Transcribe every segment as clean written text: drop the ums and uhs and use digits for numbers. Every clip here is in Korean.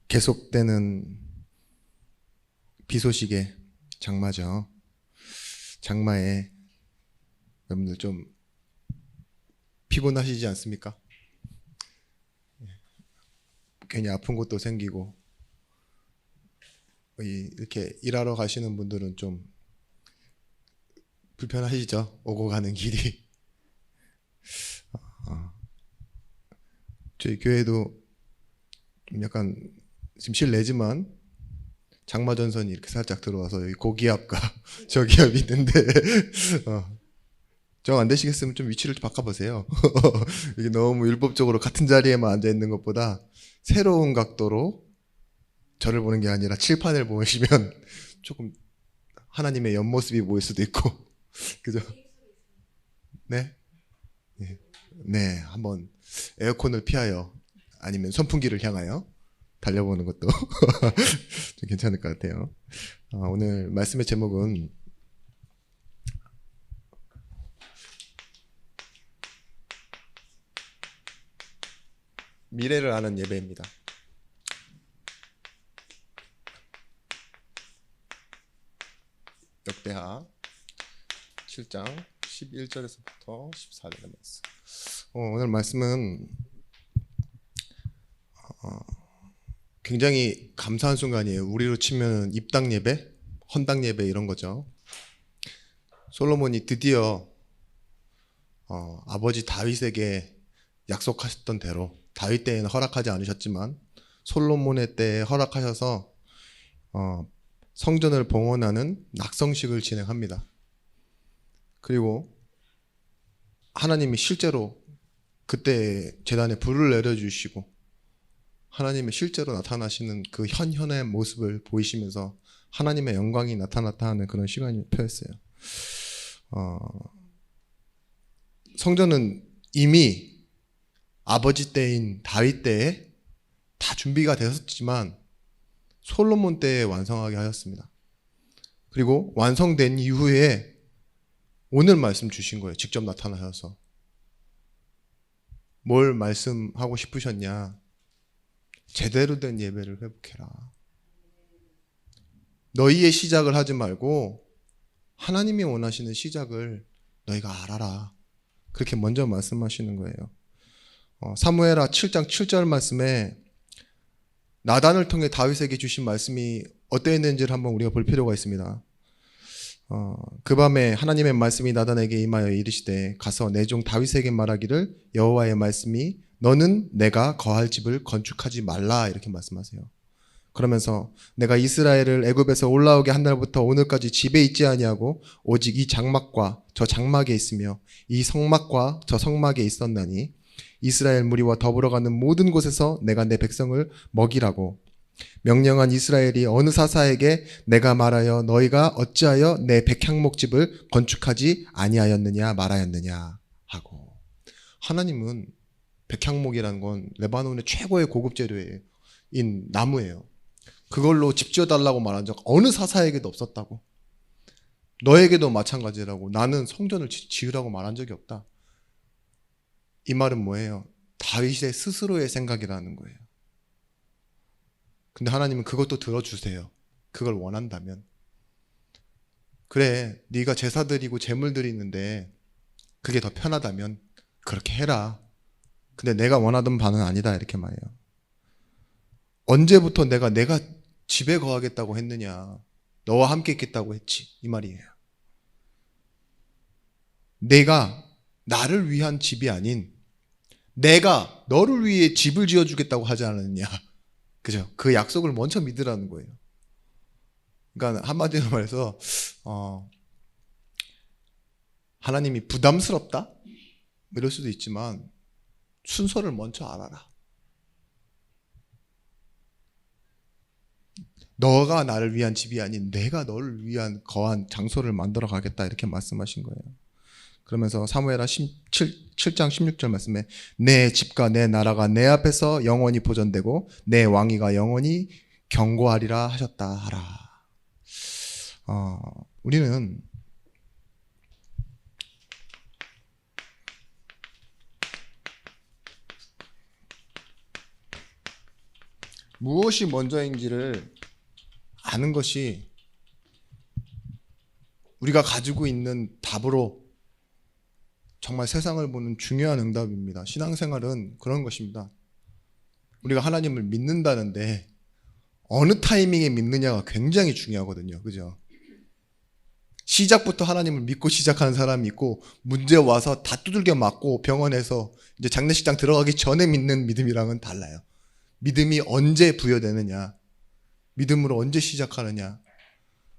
계속되는 비 소식의 장마죠. 장마에 여러분들 좀 피곤하시지 않습니까? 괜히 아픈 것도 생기고 이렇게 일하러 가시는 분들은 좀 불편하시죠? 오고 가는 길이. 저희 교회도 좀 약간 지금 실례지만 장마 전선이 이렇게 살짝 들어와서 여기 고기압과 저기압이 있는데 정 안 되시겠으면 좀 위치를 바꿔보세요. 이게 너무 율법적으로 같은 자리에만 앉아 있는 것보다 새로운 각도로 저를 보는 게 아니라 칠판을 보시면 조금 하나님의 옆모습이 보일 수도 있고 그죠? 네? 네, 네, 한번 에어컨을 피하여 아니면 선풍기를 향하여 달려보는 것도 좀 괜찮을 것 같아요. 오늘 말씀의 제목은 미래를 아는 예배입니다. 역대하 7장 11절에서부터 14절의 말씀. 오늘 말씀은 굉장히 감사한 순간이에요. 우리로 치면 입당 예배, 헌당 예배 이런 거죠. 솔로몬이 드디어 아버지 다윗에게 약속하셨던 대로, 다윗 때에는 허락하지 않으셨지만 솔로몬의 때에 허락하셔서 성전을 봉헌하는 낙성식을 진행합니다. 그리고 하나님이 실제로 그때 제단에 불을 내려주시고 하나님이 실제로 나타나시는 그 현현의 모습을 보이시면서 하나님의 영광이 나타났다 하는 그런 시간이 표했어요. 성전은 이미 아버지 때인 다윗 때에 다 준비가 되었지만 솔로몬 때에 완성하게 하였습니다. 그리고 완성된 이후에 오늘 말씀 주신 거예요. 직접 나타나셔서. 뭘 말씀하고 싶으셨냐? 제대로 된 예배를 회복해라. 너희의 시작을 하지 말고 하나님이 원하시는 시작을 너희가 알아라. 그렇게 먼저 말씀하시는 거예요. 사무엘하 7장 7절 말씀에 나단을 통해 다윗에게 주신 말씀이 어떠했는지를 한번 우리가 볼 필요가 있습니다. 그 밤에 하나님의 말씀이 나단에게 임하여 이르시되 가서 내 종 다윗에게 말하기를 여호와의 말씀이 너는 내가 거할 집을 건축하지 말라 이렇게 말씀하세요. 그러면서 내가 이스라엘을 애굽에서 올라오게 한 날부터 오늘까지 집에 있지 아니하고 오직 이 장막과 저 장막에 있으며 이 성막과 저 성막에 있었나니 이스라엘 무리와 더불어 가는 모든 곳에서 내가 내 백성을 먹이라고 명령한 이스라엘이 어느 사사에게 내가 말하여 너희가 어찌하여 내 백향목집을 건축하지 아니하였느냐 말하였느냐 하고. 하나님은 백향목이라는 건 레바논의 최고의 고급 재료인 나무예요. 그걸로 집 지어달라고 말한 적 어느 사사에게도 없었다고. 너에게도 마찬가지라고. 나는 성전을 지으라고 말한 적이 없다. 이 말은 뭐예요? 다윗의 스스로의 생각이라는 거예요. 근데 하나님은 그것도 들어주세요. 그걸 원한다면. 그래, 네가 제사 드리고 제물 드리는데 그게 더 편하다면 그렇게 해라. 근데 내가 원하던 바는 아니다 이렇게 말해요. 언제부터 내가 집에 거하겠다고 했느냐. 너와 함께 있겠다고 했지. 이 말이에요. 내가 나를 위한 집이 아닌 내가 너를 위해 집을 지어주겠다고 하지 않았느냐. 그죠? 그 약속을 먼저 믿으라는 거예요. 그러니까 한마디로 말해서 하나님이 부담스럽다? 이럴 수도 있지만 순서를 먼저 알아라. 너가 나를 위한 집이 아닌 내가 너를 위한 거한 장소를 만들어 가겠다 이렇게 말씀하신 거예요. 그러면서 사무엘하 7장 16절 말씀에 내 집과 내 나라가 내 앞에서 영원히 보존되고 내 왕위가 영원히 경고하리라 하셨다 하라. 우리는 무엇이 먼저인지를 아는 것이 우리가 가지고 있는 답으로 정말 세상을 보는 중요한 응답입니다. 신앙생활은 그런 것입니다. 우리가 하나님을 믿는다는데 어느 타이밍에 믿느냐가 굉장히 중요하거든요. 그죠? 시작부터 하나님을 믿고 시작하는 사람이 있고, 문제 와서 다 두들겨 맞고 병원에서 이제 장례식장 들어가기 전에 믿는 믿음이랑은 달라요. 믿음이 언제 부여되느냐, 믿음으로 언제 시작하느냐.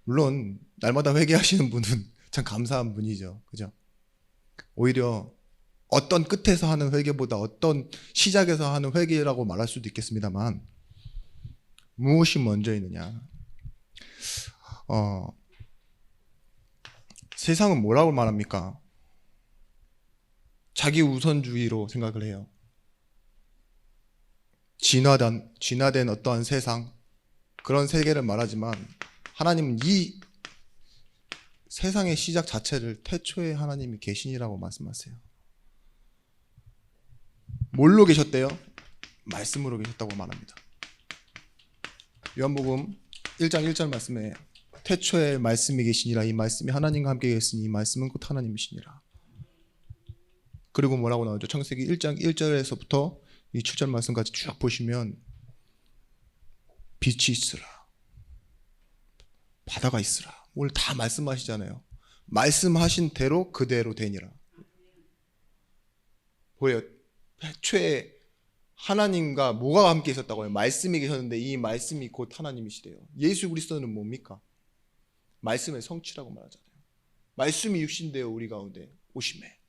물론 날마다 회개하시는 분은 참 감사한 분이죠. 그죠? 오히려 어떤 끝에서 하는 회개보다 어떤 시작에서 하는 회개라고 말할 수도 있겠습니다만, 무엇이 먼저 있느냐. 세상은 뭐라고 말합니까? 자기 우선주의로 생각을 해요. 진화된 어떠한 세상, 그런 세계를 말하지만 하나님은 이 세상의 시작 자체를 태초에 하나님이 계시니라고 말씀하세요. 뭘로 계셨대요? 말씀으로 계셨다고 말합니다. 요한복음 1장 1절 말씀에 태초에 말씀이 계시니라, 이 말씀이 하나님과 함께 계셨으니 이 말씀은 곧 하나님이시니라. 그리고 뭐라고 나오죠? 창세기 1장 1절에서부터 이 7절 말씀까지 쭉 보시면 빛이 있으라, 바다가 있으라, 오늘 다 말씀하시잖아요. 말씀하신 대로 그대로 되니라. 보여요? 태초에 하나님과 뭐가 함께 있었다고요? 말씀이 계셨는데 이 말씀이 곧 하나님이시래요. 예수 그리스도는 뭡니까? 말씀의 성취라고 말하잖아요. 말씀이 육신되어 우리 가운데 오심에.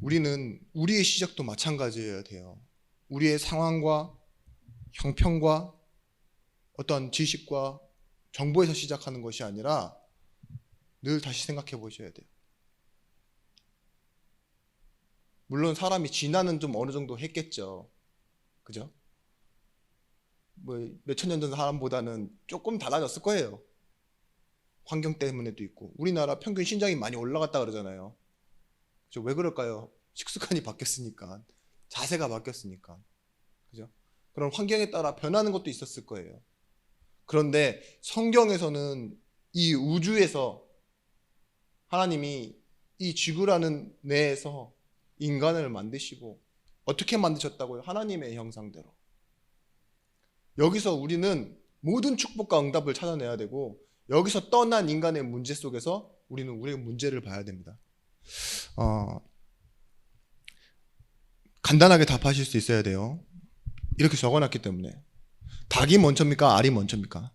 우리는 우리의 시작도 마찬가지여야 돼요. 우리의 상황과 형편과 어떤 지식과 정보에서 시작하는 것이 아니라 늘 다시 생각해 보셔야 돼요. 물론 사람이 진화는 좀 어느 정도 했겠죠. 그죠? 뭐 몇천 년 전 사람보다는 조금 달라졌을 거예요. 환경 때문에도 있고. 우리나라 평균 신장이 많이 올라갔다 그러잖아요. 그죠? 왜 그럴까요? 식습관이 바뀌었으니까. 자세가 바뀌었으니까. 그죠? 그런 환경에 따라 변하는 것도 있었을 거예요. 그런데 성경에서는 이 우주에서 하나님이 이 지구라는 내에서 인간을 만드시고, 어떻게 만드셨다고요? 하나님의 형상대로. 여기서 우리는 모든 축복과 응답을 찾아내야 되고, 여기서 떠난 인간의 문제 속에서 우리는 우리의 문제를 봐야 됩니다. 간단하게 답하실 수 있어야 돼요. 이렇게 적어놨기 때문에. 닭이 먼저입니까? 알이 먼저입니까?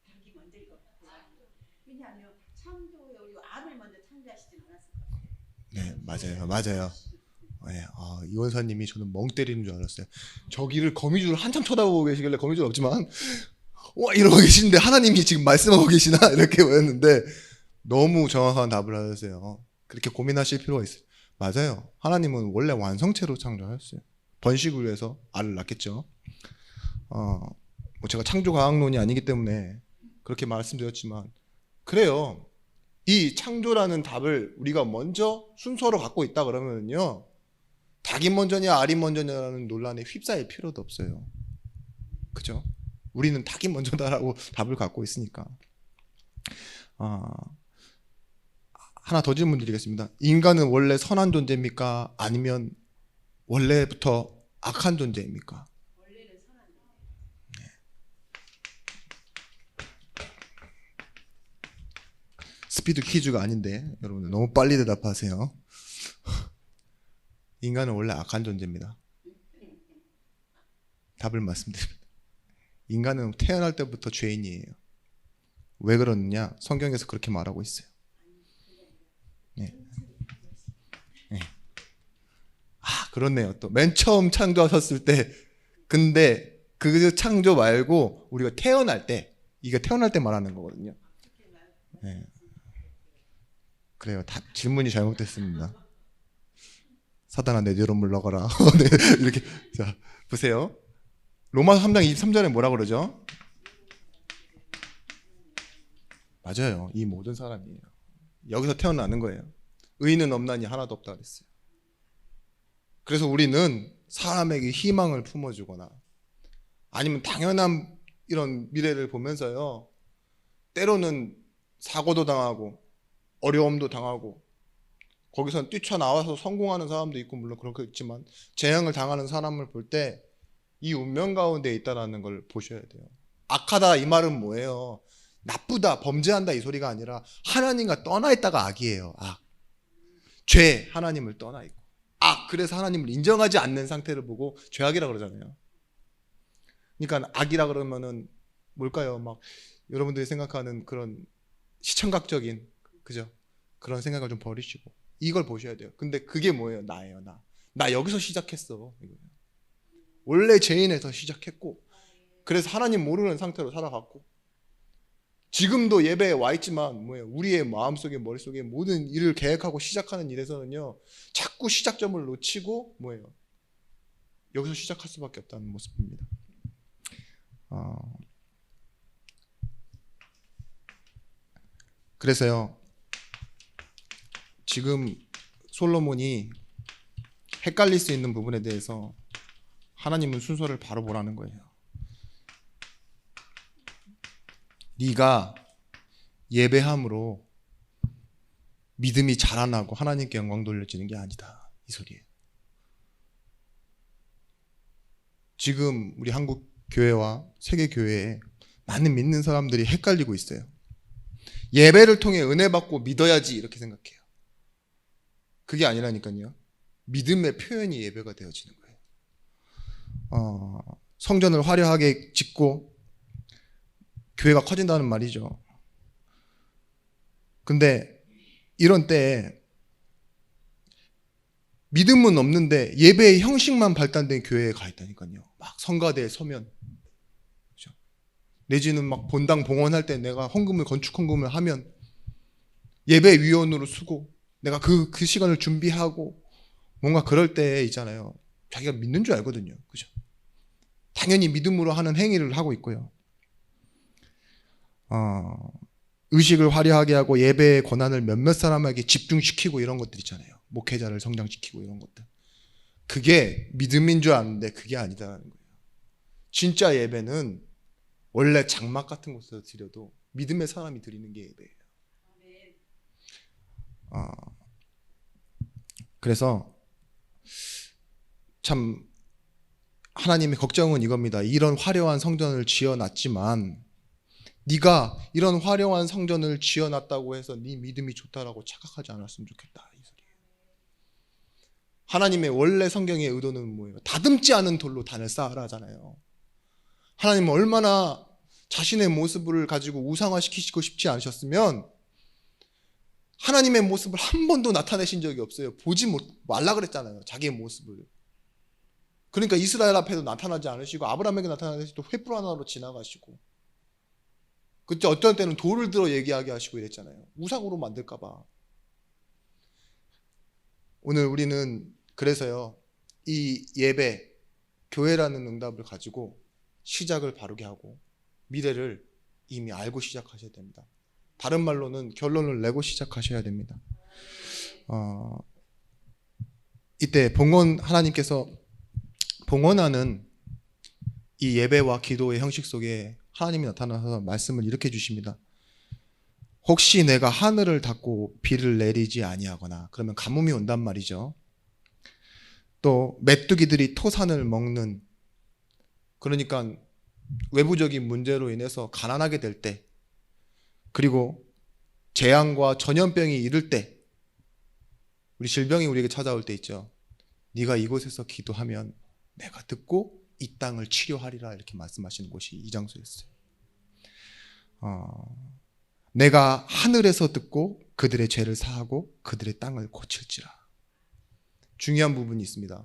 닭이 먼저일 것 같아요. 왜냐하면 창조에 우리 알을 먼저 창조하시진 않았을 것 같아요. 네, 맞아요. 네, 이원사님이 저는 멍 때리는 줄 알았어요. 저기를 거미줄을 한참 쳐다보고 계시길래 거미줄 없지만 와 이러고 계시는데 하나님이 지금 말씀하고 계시나 이렇게 보였는데 너무 정확한 답을 하셨어요. 그렇게 고민하실 필요가 있어요. 맞아요. 하나님은 원래 완성체로 창조하셨어요. 번식을 위해서 알을 낳겠죠. 뭐 제가 창조과학론이 아니기 때문에 그렇게 말씀드렸지만 그래요. 이 창조라는 답을 우리가 먼저 순서로 갖고 있다 그러면요, 닭이 먼저냐 알이 먼저냐라는 논란에 휩싸일 필요도 없어요. 그죠? 우리는 닭이 먼저다라고 답을 갖고 있으니까. 하나 더 질문 드리겠습니다. 인간은 원래 선한 존재입니까? 아니면 원래부터 악한 존재입니까? 원래는 선한 존재. 스피드 퀴즈가 아닌데 여러분들 너무 빨리 대답하세요. 인간은 원래 악한 존재입니다. 답을 말씀드립니다. 인간은 태어날 때부터 죄인이에요. 왜 그러느냐? 성경에서 그렇게 말하고 있어요. 네. 네. 그렇네요. 또 맨 처음 창조하셨을 때, 근데 그 창조 말고 우리가 태어날 때, 이게 태어날 때 말하는 거거든요. 네. 그래요. 다 질문이 잘못됐습니다. 사단아 내 뒤로 물러가라. 네, 이렇게. 자, 보세요. 로마서 3장 23절에 뭐라 그러죠? 맞아요. 이 모든 사람이에요. 여기서 태어나는 거예요. 의인은 없나니 하나도 없다 그랬어요. 그래서 우리는 사람에게 희망을 품어주거나 아니면 당연한 이런 미래를 보면서요, 때로는 사고도 당하고 어려움도 당하고 거기서 뛰쳐나와서 성공하는 사람도 있고 물론 그렇겠지만 재앙을 당하는 사람을 볼 때 이 운명 가운데 있다라는 걸 보셔야 돼요. 악하다 이 말은 뭐예요? 나쁘다, 범죄한다 이 소리가 아니라 하나님과 떠나 있다가 악이에요. 악. 죄, 하나님을 떠나 있고. 악, 그래서 하나님을 인정하지 않는 상태를 보고 죄악이라 그러잖아요. 그러니까 악이라 그러면은 뭘까요? 막 여러분들이 생각하는 그런 시청각적인, 그죠? 그런 생각을 좀 버리시고 이걸 보셔야 돼요. 근데 그게 뭐예요? 나예요, 나. 나 여기서 시작했어. 원래 죄인에서 시작했고, 그래서 하나님 모르는 상태로 살아갔고, 지금도 예배에 와 있지만 뭐예요? 우리의 마음속에 머릿속에 모든 일을 계획하고 시작하는 일에서는요, 자꾸 시작점을 놓치고 뭐예요? 여기서 시작할 수밖에 없다는 모습입니다. 그래서요, 지금 솔로몬이 헷갈릴 수 있는 부분에 대해서 하나님은 순서를 바로 보라는 거예요. 네가 예배함으로 믿음이 자라나고 하나님께 영광 돌려지는 게 아니다, 이 소리예요. 지금 우리 한국 교회와 세계 교회에 많은 믿는 사람들이 헷갈리고 있어요. 예배를 통해 은혜 받고 믿어야지 이렇게 생각해요. 그게 아니라니까요. 믿음의 표현이 예배가 되어지는 거예요. 성전을 화려하게 짓고 교회가 커진다는 말이죠. 근데 이런 때에 믿음은 없는데 예배의 형식만 발달된 교회에 가 있다니까요. 막 성가대에 서면, 그렇죠? 내지는 막 본당 봉헌할 때 내가 건축 헌금을 하면 예배위원으로 쓰고 내가 그 시간을 준비하고 뭔가 그럴 때 있잖아요. 자기가 믿는 줄 알거든요. 그죠? 당연히 믿음으로 하는 행위를 하고 있고요. 의식을 화려하게 하고 예배의 권한을 몇몇 사람에게 집중시키고 이런 것들 있잖아요. 목회자를 성장시키고 이런 것들. 그게 믿음인 줄 아는데 그게 아니다라는 거예요. 진짜 예배는 원래 장막 같은 곳에서 드려도 믿음의 사람이 드리는 게 예배예요. 그래서 참 하나님의 걱정은 이겁니다. 이런 화려한 성전을 지어놨지만 네가 이런 화려한 성전을 지어놨다고 해서 네 믿음이 좋다라고 착각하지 않았으면 좋겠다, 이 소리예요. 하나님의 원래 성경의 의도는 뭐예요? 다듬지 않은 돌로 단을 쌓으라잖아요. 하나님은 얼마나 자신의 모습을 가지고 우상화시키시고 싶지 않으셨으면 하나님의 모습을 한 번도 나타내신 적이 없어요. 보지 말라 그랬잖아요, 자기의 모습을. 그러니까 이스라엘 앞에도 나타나지 않으시고 아브라함에게 나타나시 또 횃불 하나로 지나가시고, 그때 어떤 때는 돌을 들어 얘기하게 하시고 이랬잖아요. 우상으로 만들까 봐. 오늘 우리는 그래서요, 이 예배, 교회라는 응답을 가지고 시작을 바르게 하고 미래를 이미 알고 시작하셔야 됩니다. 다른 말로는 결론을 내고 시작하셔야 됩니다. 이때 하나님께서 봉헌하는 이 예배와 기도의 형식 속에 하나님이 나타나서 말씀을 이렇게 주십니다. 혹시 내가 하늘을 닫고 비를 내리지 아니하거나, 그러면 가뭄이 온단 말이죠. 또 메뚜기들이 토산을 먹는, 그러니까 외부적인 문제로 인해서 가난하게 될 때, 그리고 재앙과 전염병이 이를 때, 우리 질병이 우리에게 찾아올 때 있죠. 네가 이곳에서 기도하면 내가 듣고 이 땅을 치료하리라, 이렇게 말씀하시는 곳이 이 장소였어요. 내가 하늘에서 듣고 그들의 죄를 사하고 그들의 땅을 고칠지라. 중요한 부분이 있습니다.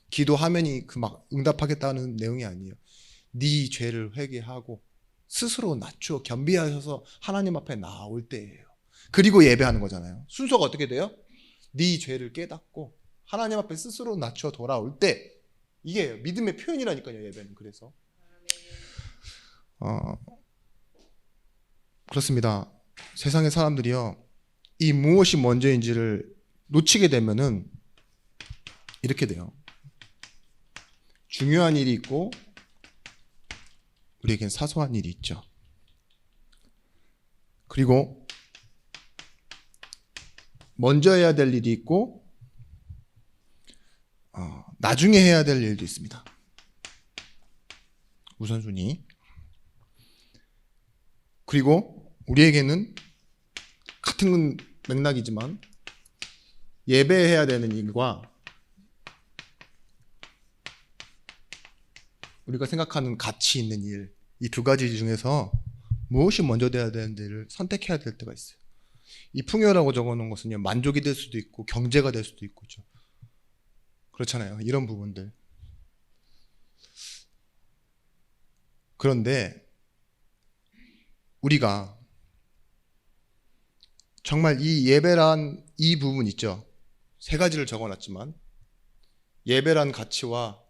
기도하면이 그 막 응답하겠다는 내용이 아니에요. 네 죄를 회개하고 스스로 낮추어 겸비하셔서 하나님 앞에 나올 때예요. 그리고 예배하는 거잖아요. 순서가 어떻게 돼요? 네 죄를 깨닫고 하나님 앞에 스스로 낮추어 돌아올 때, 이게 믿음의 표현이라니까요, 예배는. 그래서 그렇습니다. 세상의 사람들이요, 이 무엇이 먼저인지를 놓치게 되면은 이렇게 돼요. 중요한 일이 있고 우리에겐 사소한 일이 있죠. 그리고 먼저 해야 될 일이 있고 나중에 해야 될 일도 있습니다. 우선순위. 그리고 우리에게는 같은 맥락이지만 예배해야 되는 일과 우리가 생각하는 가치 있는 일, 이 두 가지 중에서 무엇이 먼저 돼야 되는지를 선택해야 될 때가 있어요. 이 풍요라고 적어놓은 것은요, 만족이 될 수도 있고 경제가 될 수도 있고 그렇잖아요. 이런 부분들. 그런데 우리가 정말 이 예배란 이 부분 있죠. 세 가지를 적어놨지만 예배란 가치와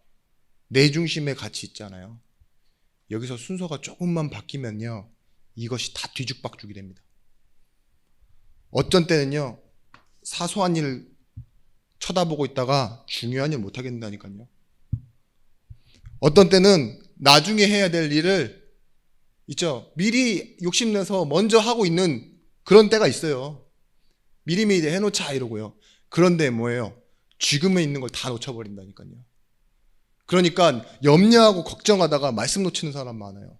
내 중심의 가치 있잖아요. 여기서 순서가 조금만 바뀌면요, 이것이 다 뒤죽박죽이 됩니다. 어쩐 때는요, 사소한 일 쳐다보고 있다가 중요한 일 못하게 된다니까요. 어떤 때는 나중에 해야 될 일을 있죠, 미리 욕심내서 먼저 하고 있는 그런 때가 있어요. 미리미리 해놓자 이러고요. 그런데 뭐예요? 지금에 있는 걸 다 놓쳐버린다니까요. 그러니까 염려하고 걱정하다가 말씀 놓치는 사람 많아요.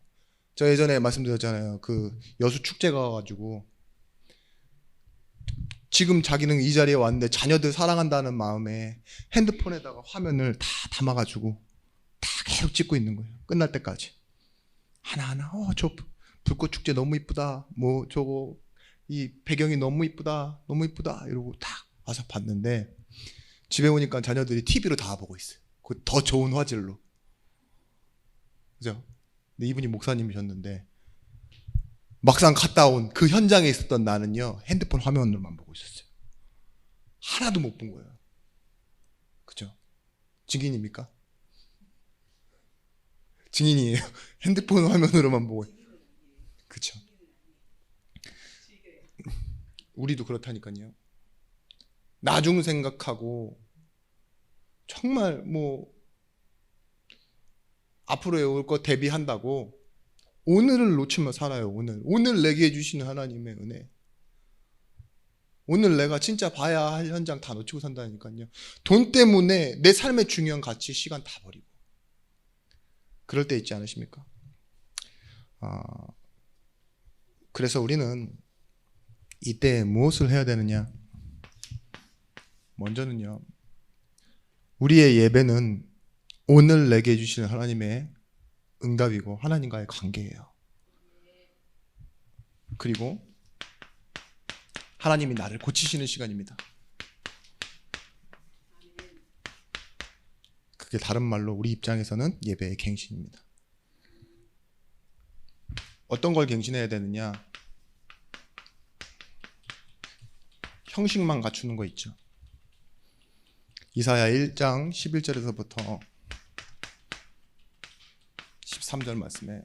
저 예전에 말씀드렸잖아요. 그 여수 축제 가가지고 지금 자기는 이 자리에 왔는데 자녀들 사랑한다는 마음에 핸드폰에다가 화면을 다 담아가지고 다 계속 찍고 있는 거예요. 끝날 때까지. 하나하나 저 불꽃 축제 너무 이쁘다. 뭐 저거 이 배경이 너무 이쁘다. 너무 이쁘다. 이러고 딱 와서 봤는데 집에 오니까 자녀들이 TV로 다 보고 있어요. 그 더 좋은 화질로. 그죠? 근데 이분이 목사님이셨는데 막상 갔다 온 그 현장에 있었던 나는요, 핸드폰 화면으로만 보고 있었어요. 하나도 못 본 거예요. 그죠? 증인입니까? 증인이에요. 핸드폰 화면으로만 보고. 그죠? 우리도 그렇다니까요. 나중 생각하고 정말 뭐 앞으로에 올 것 대비한다고 오늘을 놓치며 살아요. 오늘 내게 해주시는 하나님의 은혜. 오늘 내가 진짜 봐야 할 현장 다 놓치고 산다니까요. 돈 때문에 내 삶의 중요한 가치, 시간 다 버리고. 그럴 때 있지 않으십니까? 그래서 우리는 이때 무엇을 해야 되느냐? 먼저는요, 우리의 예배는 오늘 내게 해주시는 하나님의 응답이고 하나님과의 관계예요. 그리고 하나님이 나를 고치시는 시간입니다. 그게 다른 말로 우리 입장에서는 예배의 갱신입니다. 어떤 걸 갱신해야 되느냐? 형식만 갖추는 거 있죠. 이사야 1장 11절에서부터 13절 말씀에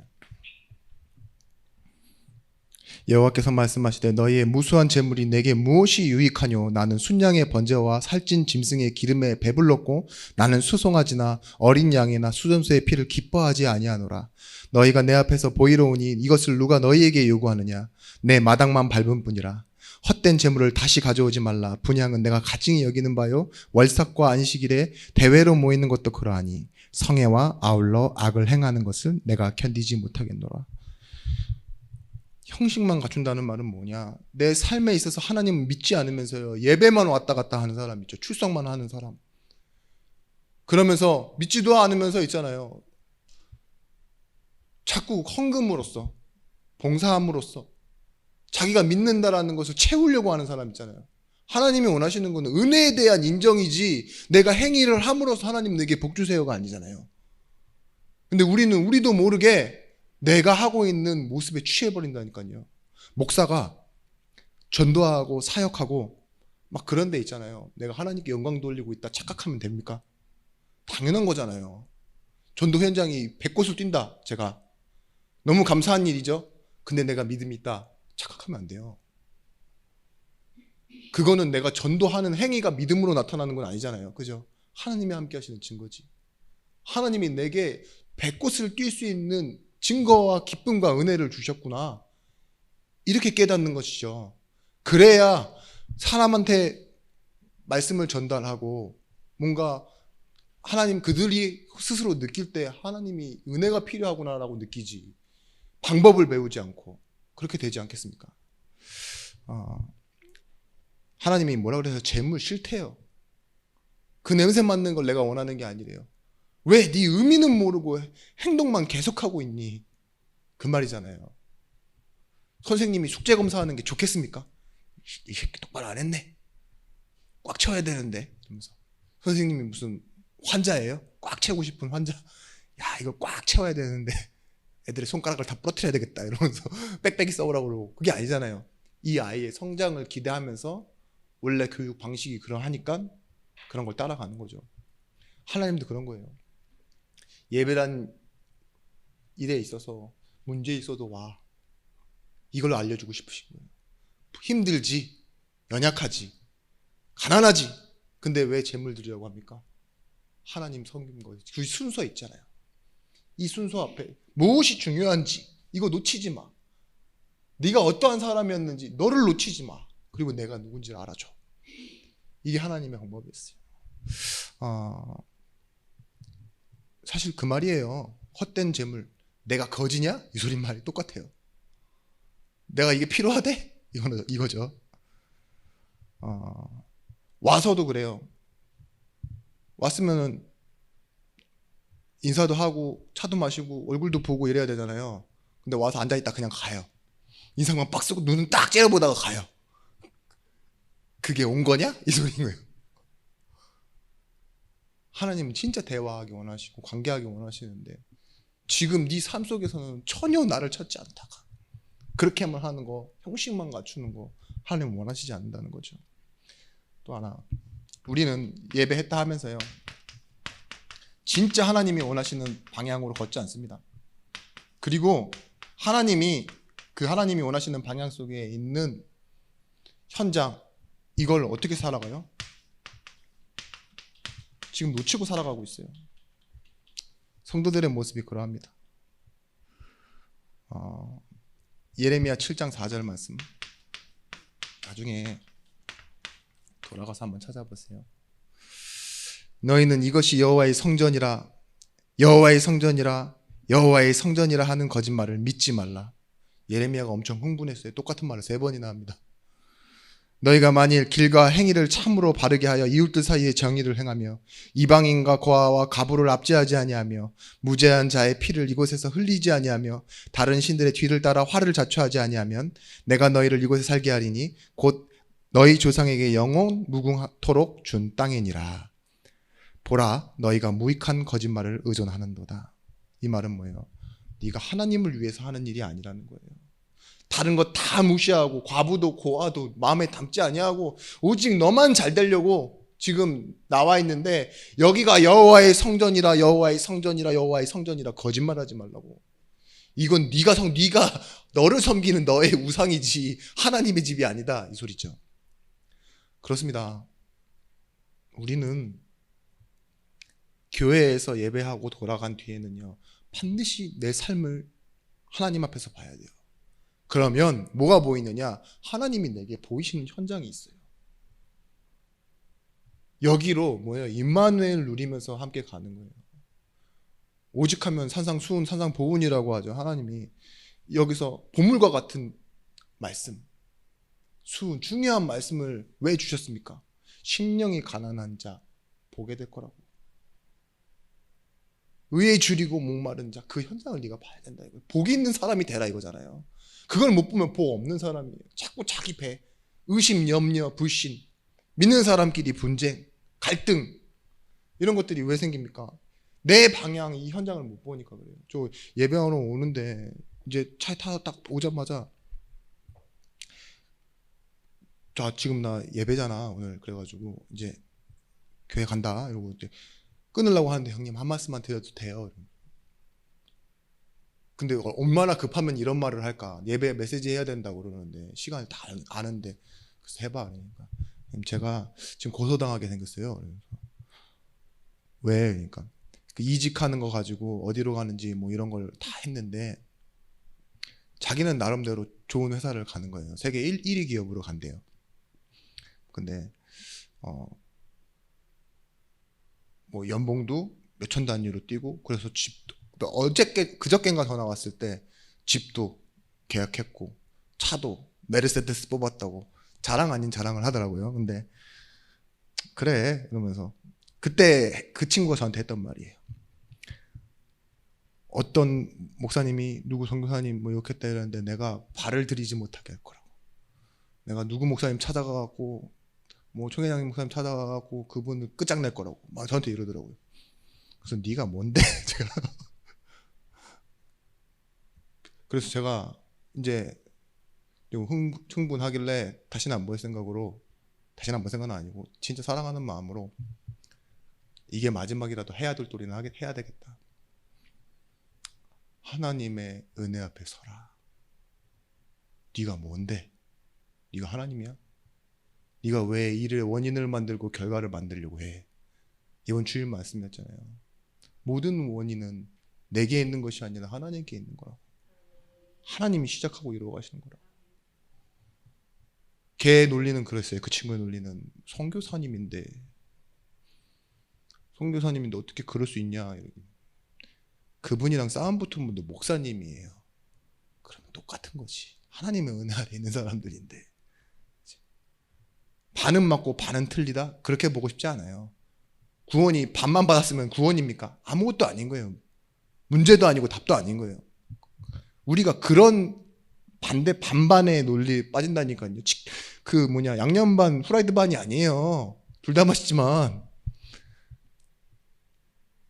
여호와께서 말씀하시되 너희의 무수한 재물이 내게 무엇이 유익하뇨? 나는 순양의 번제와 살찐 짐승의 기름에 배불렀고 나는 수송아지나 어린 양이나 수점수의 피를 기뻐하지 아니하노라. 너희가 내 앞에서 보이러 오니 이것을 누가 너희에게 요구하느냐? 내 마당만 밟은 뿐이라. 헛된 재물을 다시 가져오지 말라. 분향은 내가 가증히 여기는 바요. 월삭과 안식일에 대회로 모이는 것도 그러하니 성애와 아울러 악을 행하는 것을 내가 견디지 못하겠노라. 형식만 갖춘다는 말은 뭐냐? 내 삶에 있어서 하나님을 믿지 않으면서요, 예배만 왔다 갔다 하는 사람 있죠. 출석만 하는 사람. 그러면서 믿지도 않으면서 있잖아요. 자꾸 헌금으로써, 봉사함으로써 자기가 믿는다라는 것을 채우려고 하는 사람 있잖아요. 하나님이 원하시는 것은 은혜에 대한 인정이지 내가 행위를 함으로써 하나님 내게 복 주세요가 아니잖아요. 근데 우리도 모르게 내가 하고 있는 모습에 취해버린다니까요. 목사가 전도하고 사역하고 막 그런 데 있잖아요. 내가 하나님께 영광 돌리고 있다 착각하면 됩니까? 당연한 거잖아요. 전도 현장이 백곳을 뛴다. 제가 너무 감사한 일이죠. 근데 내가 믿음이 있다 착각하면 안 돼요. 그거는 내가 전도하는 행위가 믿음으로 나타나는 건 아니잖아요. 그죠? 하나님이 함께 하시는 증거지. 하나님이 내게 백꽃을 뛸 수 있는 증거와 기쁨과 은혜를 주셨구나. 이렇게 깨닫는 것이죠. 그래야 사람한테 말씀을 전달하고 뭔가 하나님 그들이 스스로 느낄 때 하나님이 은혜가 필요하구나라고 느끼지. 방법을 배우지 않고 그렇게 되지 않겠습니까? 하나님이 뭐라 그래서 재물 싫대요. 그 냄새 맡는 걸 내가 원하는 게 아니래요. 왜 네 의미는 모르고 행동만 계속하고 있니? 그 말이잖아요. 선생님이 숙제 검사하는 게 좋겠습니까? 이 새끼 똑바로 안 했네. 꽉 채워야 되는데. 이러면서. 선생님이 무슨 환자예요? 꽉 채우고 싶은 환자. 야, 이거 꽉 채워야 되는데 애들의 손가락을 다 부러뜨려야 되겠다 이러면서 빽빽이 써오라고 그러고. 그게 아니잖아요. 이 아이의 성장을 기대하면서 원래 교육 방식이 그러하니까 그런 걸 따라가는 거죠. 하나님도 그런 거예요. 예배란 일에 있어서 문제 있어도 와. 이걸로 알려주고 싶으신 거예요. 힘들지, 연약하지, 가난하지. 근데 왜 재물 드리려고 합니까? 하나님 섬긴 거예요. 그 순서 있잖아요. 이 순서 앞에 무엇이 중요한지 이거 놓치지 마. 네가 어떠한 사람이었는지 너를 놓치지 마. 그리고 내가 누군지를 알아줘. 이게 하나님의 방법이었어요. 사실 그 말이에요. 헛된 재물. 내가 거지냐? 이 소리 말이 똑같아요. 내가 이게 필요하대? 이거죠. 와서도 그래요. 왔으면은 인사도 하고 차도 마시고 얼굴도 보고 이래야 되잖아요. 근데 와서 앉아있다 그냥 가요. 인상만 빡 쓰고 눈은 딱 째려보다가 가요. 그게 온 거냐? 이 소리인 거예요. 하나님은 진짜 대화하기 원하시고 관계하기 원하시는데 지금 네 삶 속에서는 전혀 나를 찾지 않다가 그렇게만 하는 거, 형식만 갖추는 거 하나님은 원하시지 않는다는 거죠. 또 하나, 우리는 예배했다 하면서요 진짜 하나님이 원하시는 방향으로 걷지 않습니다. 그리고 하나님이 원하시는 방향 속에 있는 현장, 이걸 어떻게 살아가요? 지금 놓치고 살아가고 있어요. 성도들의 모습이 그러합니다. 예레미야 7장 4절 말씀, 나중에 돌아가서 한번 찾아보세요. 너희는 이것이 여호와의 성전이라 여호와의 성전이라 여호와의 성전이라 하는 거짓말을 믿지 말라. 예레미야가 엄청 흥분했어요. 똑같은 말을 3번이나 합니다. 너희가 만일 길과 행위를 참으로 바르게 하여 이웃들 사이에 정의를 행하며 이방인과 고아와 가부를 압제하지 아니하며 무죄한 자의 피를 이곳에서 흘리지 아니하며 다른 신들의 뒤를 따라 화를 자초하지 아니하면 내가 너희를 이곳에 살게 하리니 곧 너희 조상에게 영원 무궁토록 준 땅이니라. 보라, 너희가 무익한 거짓말을 의존하는도다. 이 말은 뭐예요? 네가 하나님을 위해서 하는 일이 아니라는 거예요. 다른 거 다 무시하고 과부도 고아도 마음에 담지 아니하고 오직 너만 잘 되려고 지금 나와 있는데 여기가 여호와의 성전이라 여호와의 성전이라 여호와의 성전이라 거짓말하지 말라고. 이건 네가 너를 섬기는 너의 우상이지 하나님의 집이 아니다 이 소리죠. 그렇습니다. 우리는 교회에서 예배하고 돌아간 뒤에는요 반드시 내 삶을 하나님 앞에서 봐야 돼요. 그러면 뭐가 보이느냐? 하나님이 내게 보이시는 현장이 있어요. 여기로 임마누엘 누리면서 함께 가는 거예요. 오직하면 산상수훈 산상보훈이라고 하죠. 하나님이 여기서 보물과 같은 말씀, 수훈, 중요한 말씀을 왜 주셨습니까? 심령이 가난한 자 보게 될 거라고. 의에 줄이고 목마른 자, 그 현장을 네가 봐야 된다. 복이 있는 사람이 되라 이거잖아요. 그걸 못 보면 복 없는 사람이에요. 자꾸 자기 배, 의심, 염려, 불신, 믿는 사람끼리 분쟁, 갈등, 이런 것들이 왜 생깁니까? 내 방향, 이 현장을 못 보니까 그래요. 저 예배하러 오는데 이제 차에 타서 딱 오자마자 자, 지금 나 예배잖아 오늘. 그래가지고 이제 교회 간다 이러고 이제 끊으려고 하는데 형님 한 말씀만 드려도 돼요? 근데 얼마나 급하면 이런 말을 할까? 예배 메시지 해야 된다고 그러는데 시간을 다 아는데 그래서 해봐. 그러니까 제가 지금 고소당하게 생겼어요. 그래서 왜? 그러니까 그 이직하는 거 가지고 어디로 가는지 뭐 이런 걸 다 했는데 자기는 나름대로 좋은 회사를 가는 거예요. 세계 1위 기업으로 간대요. 근데 뭐 연봉도 몇천 단위로 뛰고 그래서 집도 그저께인가 전화 왔을 때 집도 계약했고 차도 메르세데스 뽑았다고 자랑 아닌 자랑을 하더라고요. 근데 그래 이러면서 그때 그 친구가 저한테 했던 말이에요. 어떤 목사님이 누구 선교사님 뭐 욕했다 이러는데 내가 발을 들이지 못하게 할 거라고. 내가 누구 목사님 찾아가갖고 뭐 총회장님 목사님 찾아가갖고 그분을 끝장낼 거라고 막 저한테 이러더라고요. 그래서 네가 뭔데? 제가 그래서 제가 이제 좀 흥분하길래 다시는 안 볼 생각으로, 다시는 안 볼 생각은 아니고 진짜 사랑하는 마음으로 이게 마지막이라도 해야 될 도리는 해야 되겠다. 하나님의 은혜 앞에 서라. 네가 뭔데? 네가 하나님이야? 네가 왜 일의 원인을 만들고 결과를 만들려고 해? 이번 주일 말씀이었잖아요. 모든 원인은 내게 있는 것이 아니라 하나님께 있는 거라고. 하나님이 시작하고 이루어 가시는 거라고. 걔 논리는 그랬어요. 그 친구의 논리는 선교사님인데 어떻게 그럴 수 있냐. 그분이랑 싸움 붙은 분도 목사님이에요. 그러면 똑같은 거지. 하나님의 은혜 아래 있는 사람들인데 반은 맞고 반은 틀리다? 그렇게 보고 싶지 않아요. 구원이 반만 받았으면 구원입니까? 아무것도 아닌 거예요. 문제도 아니고 답도 아닌 거예요. 우리가 그런 반반의 논리에 빠진다니까요. 양념 반 후라이드 반이 아니에요. 둘 다 맛있지만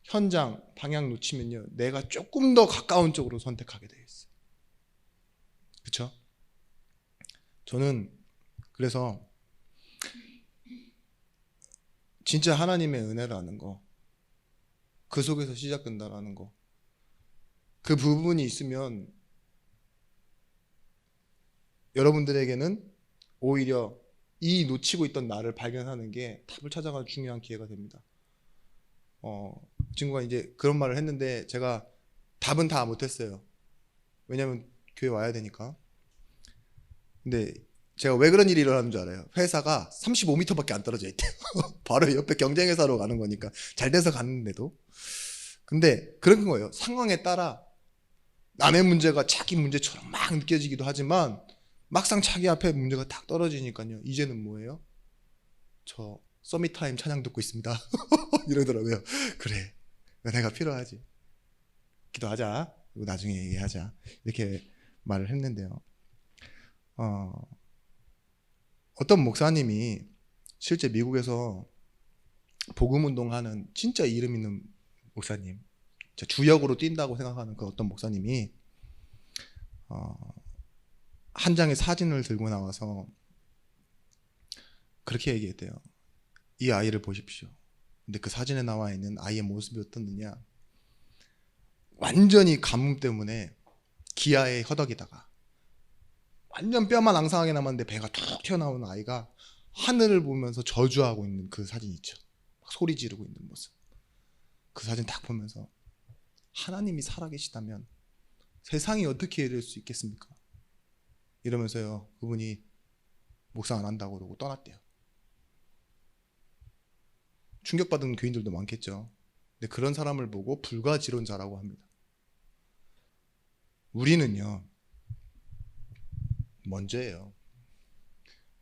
현장 방향 놓치면요, 내가 조금 더 가까운 쪽으로 선택하게 돼 있어요. 그렇죠? 저는 그래서 진짜 하나님의 은혜라는 거, 그 속에서 시작된다라는 거, 그 부분이 있으면 여러분들에게는 오히려 이 놓치고 있던 나를 발견하는 게 답을 찾아가는 중요한 기회가 됩니다. 친구가 이제 그런 말을 했는데 제가 답은 다 못했어요. 왜냐면 교회 와야 되니까. 근데 제가 왜 그런 일이 일어나는 줄 알아요? 회사가 35m밖에 안 떨어져 있대요. 바로 옆에 경쟁회사로 가는 거니까 잘 돼서 가는데도. 근데 그런 거예요. 상황에 따라 남의 문제가 자기 문제처럼 막 느껴지기도 하지만 막상 자기 앞에 문제가 딱 떨어지니까요, 이제는 뭐예요? 저 서밋타임 찬양 듣고 있습니다. 이러더라고요. 그래, 내가 필요하지. 기도하자. 그리고 나중에 얘기하자. 이렇게 말을 했는데요. 어떤 목사님이 실제 미국에서 복음운동하는 진짜 이름 있는 목사님, 주역으로 뛴다고 생각하는 그 어떤 목사님이 한 장의 사진을 들고 나와서 그렇게 얘기했대요. 이 아이를 보십시오. 근데 그 사진에 나와 있는 아이의 모습이 어떻느냐, 완전히 가뭄 때문에 기아에 허덕이다가 완전 뼈만 앙상하게 남았는데 배가 툭 튀어나오는 아이가 하늘을 보면서 저주하고 있는 그 사진 있죠. 막 소리 지르고 있는 모습. 그 사진 딱 보면서 하나님이 살아계시다면 세상이 어떻게 이럴 수 있겠습니까? 이러면서요, 그분이 목사 안 한다고 그러고 떠났대요. 충격받은 교인들도 많겠죠. 근데 그런 사람을 보고 불가지론자라고 합니다. 우리는요, 먼저예요.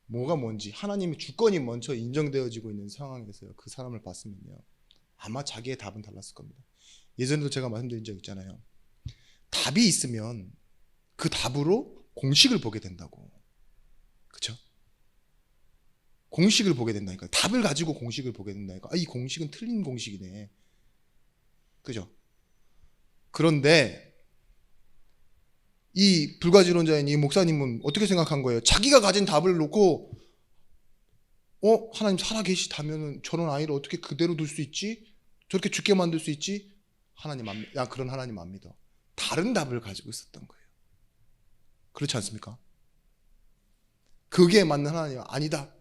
뭐가 뭔지 하나님의 주권이 먼저 인정되어지고 있는 상황에서요, 그 사람을 봤으면요, 아마 자기의 답은 달랐을 겁니다. 예전에도 제가 말씀드린 적 있잖아요. 답이 있으면 그 답으로 공식을 보게 된다고. 그렇죠? 공식을 보게 된다니까. 답을 가지고 공식을 보게 된다니까. 이 공식은 틀린 공식이네. 그죠? 그런데 이 불가지론자인 이 목사님은 어떻게 생각한 거예요? 자기가 가진 답을 놓고 하나님 살아계시다면 저런 아이를 어떻게 그대로 둘 수 있지? 저렇게 죽게 만들 수 있지? 그런 하나님 안 믿어. 다른 답을 가지고 있었던 거예요. 그렇지 않습니까? 그게 맞는 하나님 아니다.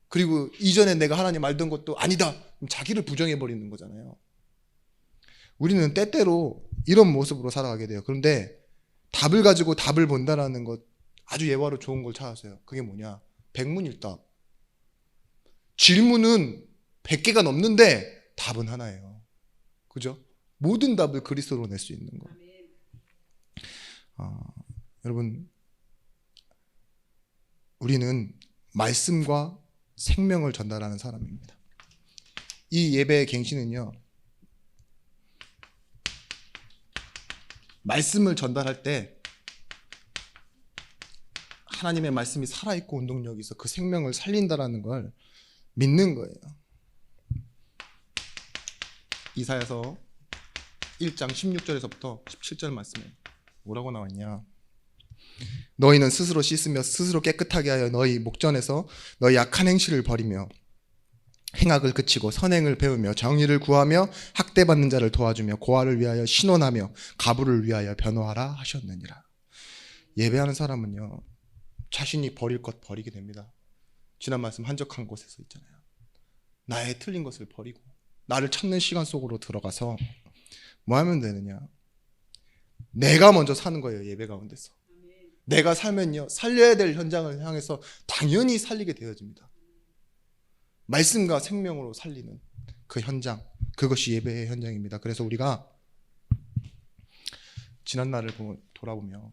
그리고 이전에 내가 하나님 알던 것도 아니다. 자기를 부정해버리는 거잖아요. 우리는 때때로 이런 모습으로 살아가게 돼요. 그런데 답을 가지고 답을 본다라는 것 아주 예화로 좋은 걸 찾았어요. 그게 뭐냐? 백문일답. 질문은 100개가 넘는데 답은 하나예요. 그죠? 모든 답을 그리스도로 낼 수 있는 거. 여러분, 우리는 말씀과 생명을 전달하는 사람입니다. 이 예배의 갱신은요, 말씀을 전달할 때 하나님의 말씀이 살아있고 운동력이 있어 그 생명을 살린다라는 걸 믿는 거예요. 이사야서 1장 16절에서부터 17절 말씀에 뭐라고 나왔냐? 너희는 스스로 씻으며 스스로 깨끗하게 하여 너희 목전에서 너희 악한 행실을 버리며 행악을 그치고 선행을 배우며 정의를 구하며 학대받는 자를 도와주며 고아를 위하여 신원하며 가부를 위하여 변호하라 하셨느니라. 예배하는 사람은요, 자신이 버릴 것 버리게 됩니다. 지난 말씀 한적한 곳에서 있잖아요. 나의 틀린 것을 버리고 나를 찾는 시간 속으로 들어가서 뭐 하면 되느냐? 내가 먼저 사는 거예요. 예배 가운데서 내가 살면요, 살려야 될 현장을 향해서 당연히 살리게 되어집니다. 말씀과 생명으로 살리는 그 현장, 그것이 예배의 현장입니다. 그래서 우리가 지난 날을 돌아보며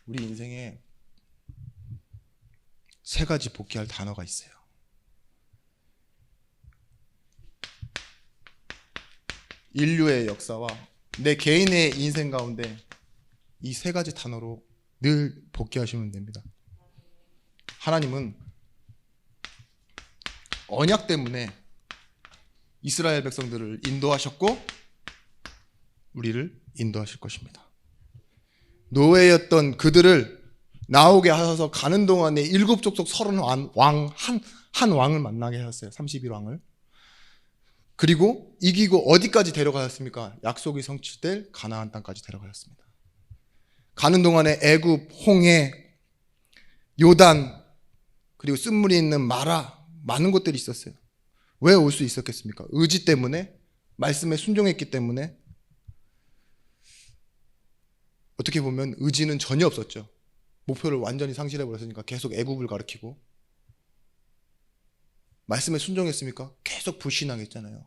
우리 인생에 세 가지 복귀할 단어가 있어요. 인류의 역사와 내 개인의 인생 가운데 이 세 가지 단어로 늘 복귀하시면 됩니다. 하나님은 언약 때문에 이스라엘 백성들을 인도하셨고 우리를 인도하실 것입니다. 노예였던 그들을 나오게 하셔서 가는 동안에 일곱 족속 30왕 한 왕을 만나게 하셨어요. 31왕을. 그리고 이기고 어디까지 데려가셨습니까? 약속이 성취될 가나안 땅까지 데려가셨습니다. 가는 동안에 애굽, 홍해, 요단, 그리고 쓴물이 있는 마라, 많은 곳들이 있었어요. 왜 올 수 있었겠습니까? 의지 때문에, 말씀에 순종했기 때문에. 어떻게 보면 의지는 전혀 없었죠. 목표를 완전히 상실해버렸으니까 계속 애굽을 가리키고. 말씀에 순종했습니까? 계속 불신앙했잖아요.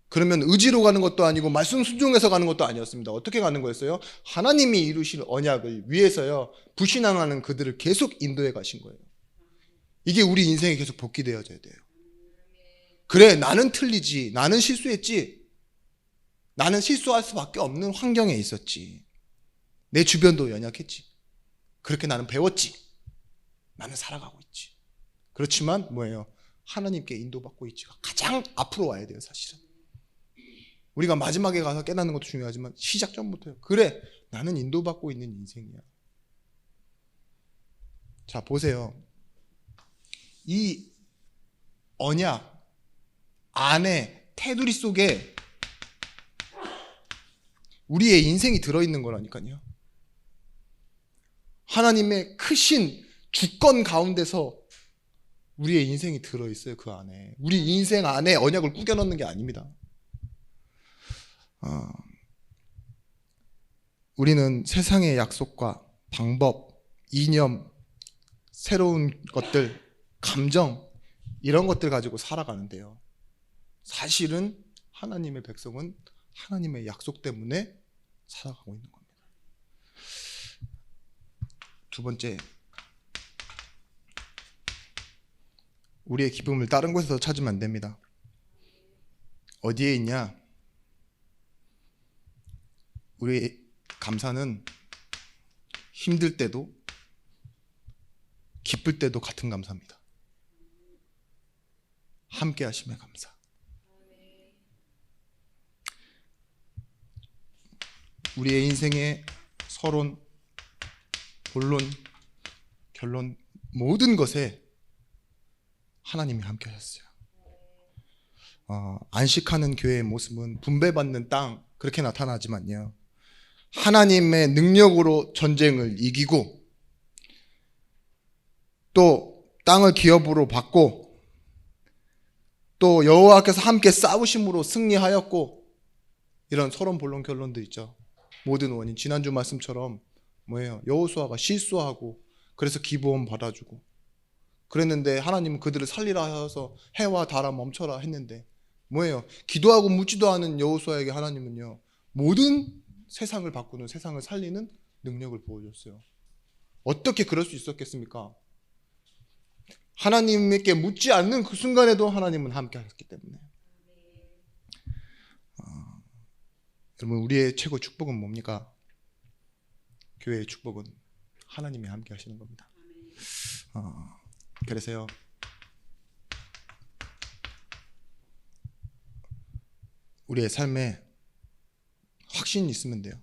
그러면 의지로 가는 것도 아니고 말씀 순종해서 가는 것도 아니었습니다. 어떻게 가는 거였어요? 하나님이 이루실 언약을 위해서요, 불신앙하는 그들을 계속 인도해 가신 거예요. 이게 우리 인생에 계속 복귀되어져야 돼요. 그래, 나는 틀리지, 나는 실수했지, 나는 실수할 수밖에 없는 환경에 있었지, 내 주변도 연약했지, 그렇게 나는 배웠지, 나는 살아가고 있지. 그렇지만 뭐예요? 하나님께 인도받고 있지가 가장 앞으로 와야 돼요. 사실은 우리가 마지막에 가서 깨닫는 것도 중요하지만 시작 전부터요. 그래, 나는 인도받고 있는 인생이야. 자, 보세요. 이 언약 안에 테두리 속에 우리의 인생이 들어있는 거라니까요. 하나님의 크신 주권 가운데서 우리의 인생이 들어있어요. 그 안에. 우리 인생 안에 언약을 꾸겨 넣는 게 아닙니다. 우리는 세상의 약속과 방법, 이념, 새로운 것들, 감정, 이런 것들 가지고 살아가는데요, 사실은 하나님의 백성은 하나님의 약속 때문에 살아가고 있는 겁니다. 두 번째, 우리의 기쁨을 다른 곳에서 찾으면 안 됩니다. 어디에 있냐? 우리의 감사는 힘들 때도 기쁠 때도 같은 감사입니다. 함께 하심의 감사. 우리의 인생의 서론, 본론, 결론, 모든 것에 하나님이 함께 하셨어요. 안식하는 교회의 모습은 분배받는 땅, 그렇게 나타나지만요, 하나님의 능력으로 전쟁을 이기고 또 땅을 기업으로 받고 또 여호와께서 함께 싸우심으로 승리하였고, 이런 서론 본론 결론도 있죠. 모든 원인, 지난주 말씀처럼 뭐예요? 여호수아가 실수하고 그래서 기부원 받아주고 그랬는데 하나님은 그들을 살리라 하셔서 해와 달아 멈춰라 했는데 뭐예요? 기도하고 묻지도 않은 여호수아에게 하나님은요, 모든 세상을 바꾸는, 세상을 살리는 능력을 보여줬어요. 어떻게 그럴 수 있었겠습니까? 하나님께 묻지 않는 그 순간에도 하나님은 함께 하셨기 때문에. 여러분, 우리의 최고 축복은 뭡니까? 교회의 축복은 하나님이 함께 하시는 겁니다. 그래서요, 우리의 삶에 확신이 있으면 돼요.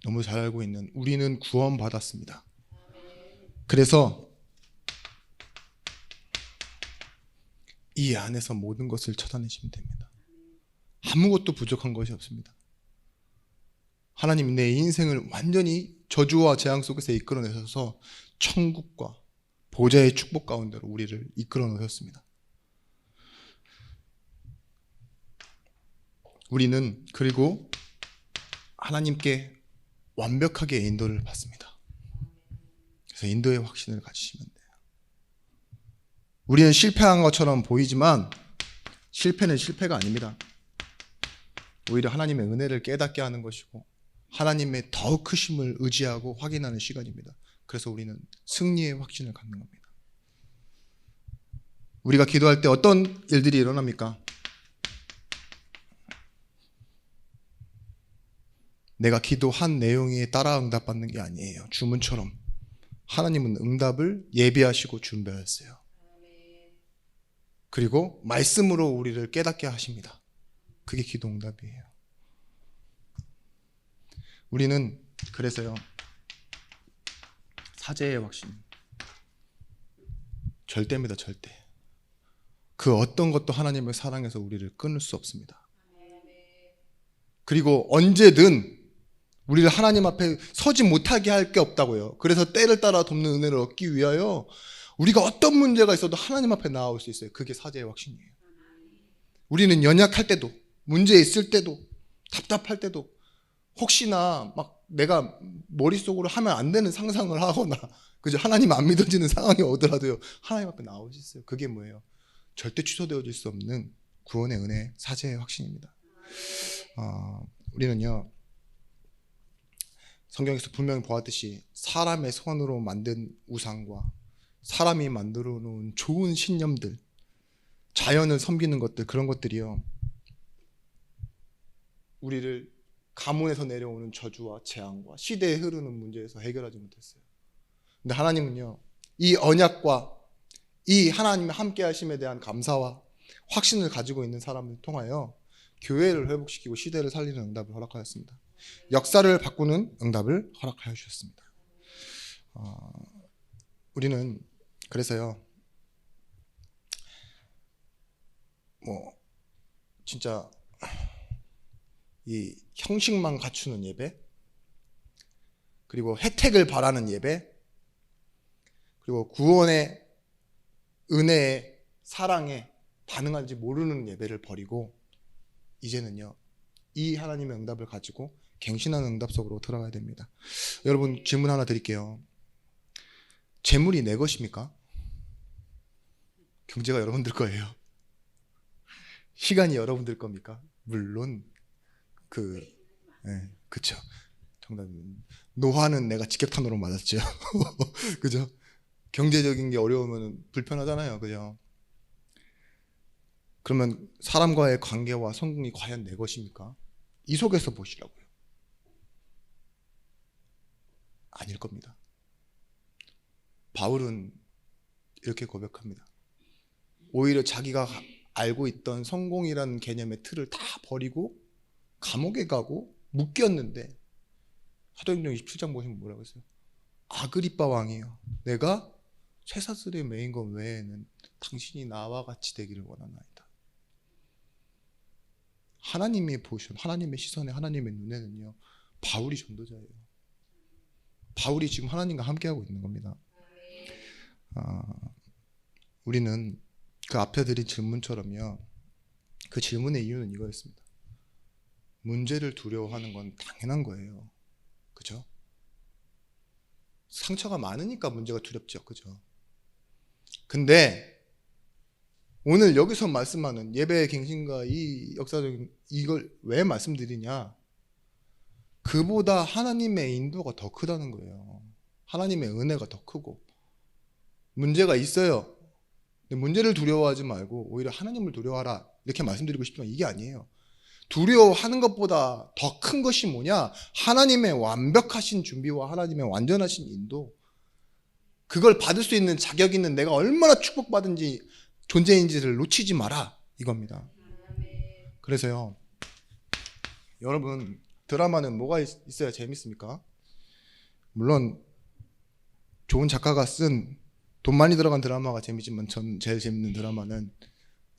너무 잘 알고 있는 우리는 구원받았습니다. 그래서 이 안에서 모든 것을 찾아내시면 됩니다. 아무것도 부족한 것이 없습니다. 하나님 내 인생을 완전히 저주와 재앙 속에서 이끌어내셔서 천국과 보좌의 축복 가운데로 우리를 이끌어 놓으셨습니다. 우리는 그리고 하나님께 완벽하게 인도를 받습니다. 그래서 인도의 확신을 가지시면 돼요. 우리는 실패한 것처럼 보이지만 실패는 실패가 아닙니다. 오히려 하나님의 은혜를 깨닫게 하는 것이고 하나님의 더 크심을 의지하고 확인하는 시간입니다. 그래서 우리는 승리의 확신을 갖는 겁니다. 우리가 기도할 때 어떤 일들이 일어납니까? 내가 기도한 내용에 따라 응답받는 게 아니에요. 주문처럼 하나님은 응답을 예비하시고 준비하셨어요. 그리고 말씀으로 우리를 깨닫게 하십니다. 그게 기도 응답이에요. 우리는 그래서요, 사제의 확신 절대입니다. 절대. 그 어떤 것도 하나님을 사랑해서 우리를 끊을 수 없습니다. 그리고 언제든 우리를 하나님 앞에 서지 못하게 할 게 없다고요. 그래서 때를 따라 돕는 은혜를 얻기 위하여 우리가 어떤 문제가 있어도 하나님 앞에 나아올 수 있어요. 그게 사제의 확신이에요. 우리는 연약할 때도, 문제 있을 때도, 답답할 때도, 혹시나 막 내가 머릿속으로 하면 안 되는 상상을 하거나 그죠? 하나님 안 믿어지는 상황이 오더라도요, 하나님 앞에 나올 수 있어요. 그게 뭐예요? 절대 취소되어질 수 없는 구원의 은혜, 사제의 확신입니다. 우리는요, 성경에서 분명히 보았듯이 사람의 손으로 만든 우상과 사람이 만들어 놓은 좋은 신념들, 자연을 섬기는 것들, 그런 것들이요, 우리를 가문에서 내려오는 저주와 재앙과 시대에 흐르는 문제에서 해결하지 못했어요. 근데 하나님은요, 이 언약과 이 하나님의 함께 하심에 대한 감사와 확신을 가지고 있는 사람을 통하여 교회를 회복시키고 시대를 살리는 응답을 허락하였습니다. 역사를 바꾸는 응답을 허락하여 주셨습니다. 우리는 그래서요, 진짜 이 형식만 갖추는 예배, 그리고 혜택을 바라는 예배, 그리고 구원의 은혜의 사랑에 반응하는지 모르는 예배를 버리고 이제는요, 이 하나님의 응답을 가지고 갱신하는 응답 속으로 들어가야 됩니다. 여러분, 질문 하나 드릴게요. 재물이 내 것입니까? 경제가 여러분들 거예요. 시간이 여러분들 겁니까? 물론 그쵸. 정답은 노화는 내가 직격탄으로 맞았죠. 그죠? 경제적인 게 어려우면 불편하잖아요. 그죠? 그러면 사람과의 관계와 성공이 과연 내 것입니까? 이 속에서 보시라고요. 아닐 겁니다. 바울은 이렇게 고백합니다. 오히려 자기가 알고 있던 성공이라는 개념의 틀을 다 버리고 감옥에 가고 묶였는데, 사도행전 27장 보시면 뭐라고 했어요? 아그리빠 왕이요, 내가 쇠사슬에 매인 것 외에는 당신이 나와 같이 되기를 원하나이다. 하나님이 보신, 하나님의 시선에, 하나님의 눈에는요, 바울이 전도자예요. 바울이 지금 하나님과 함께하고 있는 겁니다. 우리는 그 앞에 드린 질문처럼요. 그 질문의 이유는 이거였습니다. 문제를 두려워하는 건 당연한 거예요. 그죠? 상처가 많으니까 문제가 두렵죠. 그죠? 근데 오늘 여기서 말씀하는 예배의 갱신과 이 역사적인 이걸 왜 말씀드리냐? 그보다 하나님의 인도가 더 크다는 거예요. 하나님의 은혜가 더 크고 문제가 있어요. 근데 문제를 두려워하지 말고 오히려 하나님을 두려워하라 이렇게 말씀드리고 싶지만 이게 아니에요. 두려워하는 것보다 더 큰 것이 뭐냐? 하나님의 완벽하신 준비와 하나님의 완전하신 인도, 그걸 받을 수 있는 자격 있는 내가 얼마나 축복받은지 존재인지를 놓치지 마라 이겁니다. 그래서요, 여러분 드라마는 뭐가 있어야 재밌습니까? 물론 좋은 작가가 쓴 돈 많이 들어간 드라마가 재밌지만 전 제일 재밌는 드라마는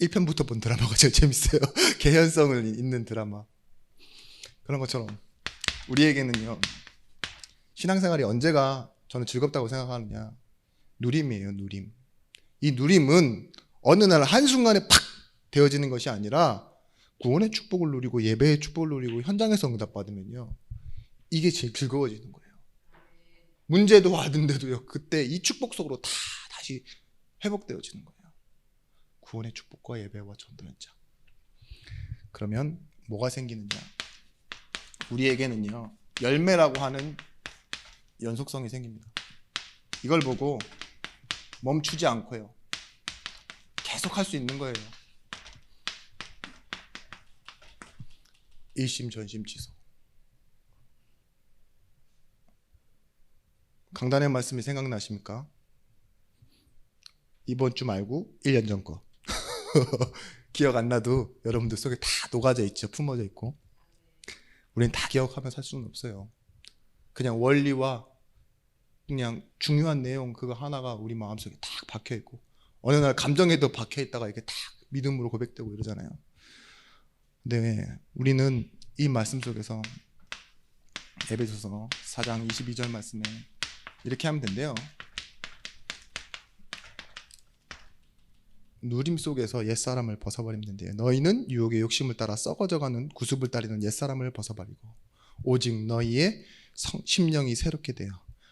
1편부터 본 드라마가 제일 재밌어요. 개연성을 있는 드라마. 그런 것처럼 우리에게는요, 신앙생활이 언제가 저는 즐겁다고 생각하느냐, 누림이에요. 누림. 이 누림은 어느 날 한순간에 팍 되어지는 것이 아니라 구원의 축복을 누리고 예배의 축복을 누리고 현장에서 응답받으면요, 이게 제일 즐거워지는 거예요. 문제도 왔는데도요, 그때 이 축복 속으로 다 다시 회복되어지는 거예요. 구원의 축복과 예배와 전도 현장. 그러면 뭐가 생기느냐? 우리에게는요, 열매라고 하는 연속성이 생깁니다. 이걸 보고 멈추지 않고요, 계속 할 수 있는 거예요. 일심전심지성. 강단의 말씀이 생각나십니까? 이번 주 말고 1년 전 거. 기억 안 나도 여러분들 속에 다 녹아져 있죠. 품어져 있고. 우리는 다 기억하면 살 수는 없어요. 그냥 원리와 그냥 중요한 내용 그거 하나가 우리 마음속에 딱 박혀 있고, 어느 날 감정에도 박혀 있다가 이렇게 딱 믿음으로 고백되고 이러잖아요. 근데 우리는 이 말씀 속에서 에베소서 4장 22절 말씀에 이렇게 하면 된대요. 누림 속에서 옛사람을 벗어버리면 된대요. 너희는 유혹의 욕심을 따라 썩어져가는 구습을 따르는 옛사람을 벗어버리고 오직 너희의 심령이 새롭게 되어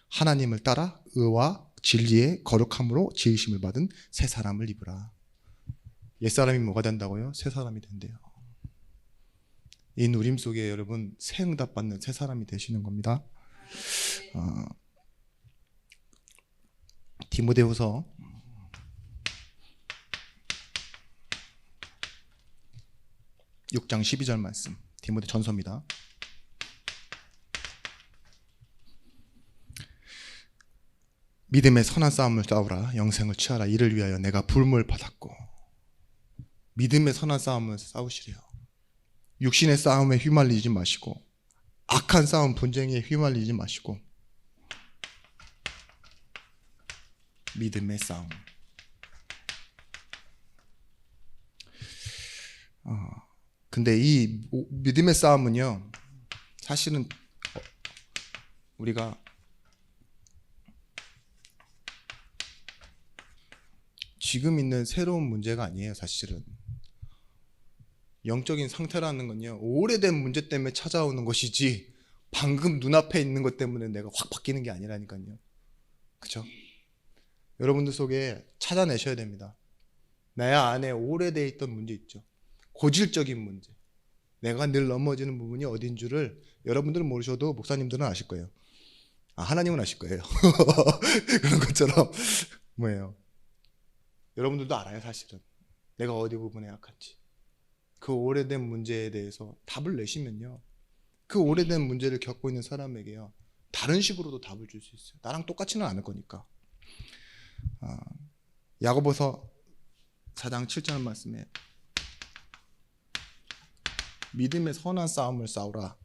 하나님을 따라 의와 진리의 거룩함으로 지으심을 받은 새 사람을 입으라. 옛사람이 뭐가 된다고요? 새 사람이 된대요. 이 누림 속에 여러분 새 응답 받는 새 사람이 되시는 겁니다. 디모데후서 6장 12절 말씀, 디모데 전서입니다. 믿음의 선한 싸움을 싸우라. 영생을 취하라. 이를 위하여 내가 부름을 받았고. 믿음의 선한 싸움을 싸우시래요. 육신의 싸움에 휘말리지 마시고, 악한 싸움 분쟁에 휘말리지 마시고, 믿음의 싸움. 근데 이 믿음의 싸움은요, 사실은 우리가 지금 있는 새로운 문제가 아니에요. 사실은 영적인 상태라는 건요, 오래된 문제 때문에 찾아오는 것이지 방금 눈앞에 있는 것 때문에 내가 확 바뀌는 게 아니라니까요. 그렇죠? 여러분들 속에 찾아내셔야 됩니다. 내 안에 오래돼 있던 문제 있죠. 고질적인 문제. 내가 늘 넘어지는 부분이 어딘 줄을 여러분들은 모르셔도 목사님들은 아실 거예요. 하나님은 아실 거예요. 그런 것처럼 뭐예요? 여러분들도 알아요. 사실은 내가 어디 부분에 약한지. 그 오래된 문제에 대해서 답을 내시면요, 그 오래된 문제를 겪고 있는 사람에게요, 다른 식으로도 답을 줄 수 있어요. 나랑 똑같지는 않을 거니까. 야고보서 4장 7절 말씀에 믿음의 선한 싸움을 싸우라.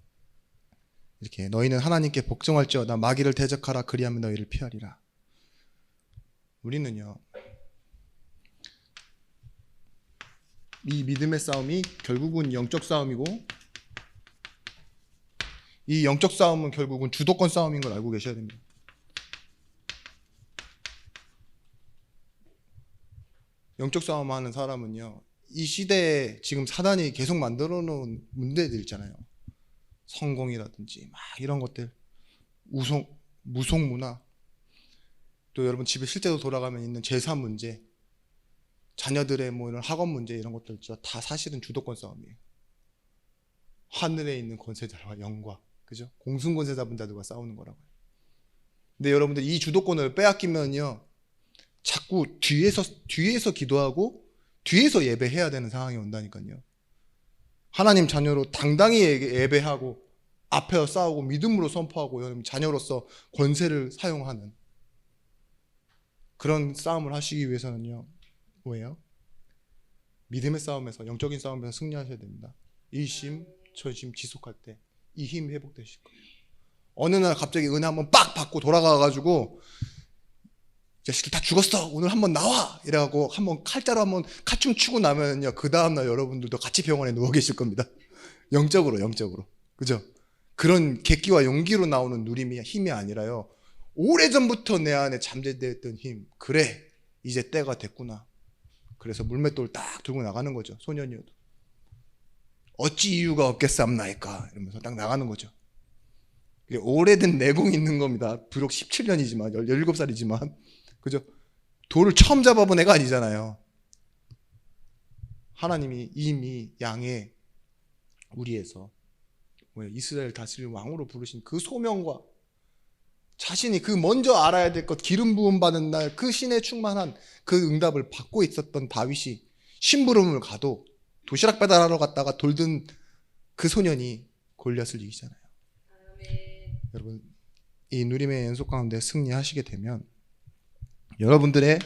이렇게 너희는 하나님께 복종할지어다 마귀를 대적하라. 그리하면 너희를 피하리라. 우리는요, 이 믿음의 싸움이 결국은 영적 싸움이고, 이 영적 싸움은 결국은 주도권 싸움인 걸 알고 계셔야 됩니다. 영적 싸움하는 사람은요, 이 시대에 지금 사단이 계속 만들어 놓은 문제들 있잖아요. 성공이라든지 막 이런 것들, 무속 문화, 또 여러분 집에 실제로 돌아가면 있는 제사 문제, 자녀들의 뭐 이런 학원 문제, 이런 것들 다 사실은 주도권 싸움이에요. 하늘에 있는 권세자와 영과, 그죠? 공승 권세자분들과 싸우는 거라고요. 근데 여러분들 이 주도권을 빼앗기면요, 자꾸 뒤에서 기도하고 뒤에서 예배해야 되는 상황이 온다니까요. 하나님 자녀로 당당히 예배하고 앞에서 싸우고 믿음으로 선포하고 여러분 자녀로서 권세를 사용하는 그런 싸움을 하시기 위해서는요, 뭐예요? 믿음의 싸움에서, 영적인 싸움에서 승리하셔야 됩니다. 일심 전심 지속할 때 이 힘이 회복되실 거예요. 어느 날 갑자기 은혜 한번 빡 받고 돌아가가지고 자식들 다 죽었어, 오늘 한번 나와, 이래갖고 한번 칼자루 한번 칼춤 추고 나면요, 그 다음날 여러분들도 같이 병원에 누워 계실 겁니다. 영적으로, 그죠? 그런 객기와 용기로 나오는 누림이 힘이 아니라요, 오래전부터 내 안에 잠재되어 있던 힘, 그래 이제 때가 됐구나, 그래서 물맷돌 딱 들고 나가는 거죠. 소년이어도 어찌 이유가 없겠사옵나이까 이러면서 딱 나가는 거죠. 오래된 내공이 있는 겁니다. 비록 17년이지만 17살이지만 그죠? 돌을 처음 잡아본 애가 아니잖아요. 하나님이 이미 양의 우리에서 이스라엘 다스릴 왕으로 부르신 그 소명과 자신이 그 먼저 알아야 될 것, 기름 부음 받은 날 그 신에 충만한 그 응답을 받고 있었던 다윗이 심부름을 가도 도시락 배달하러 갔다가 돌든 그 소년이 골리앗을 이기잖아요. 여러분, 이 누림의 연속 가운데 승리하시게 되면 여러분들의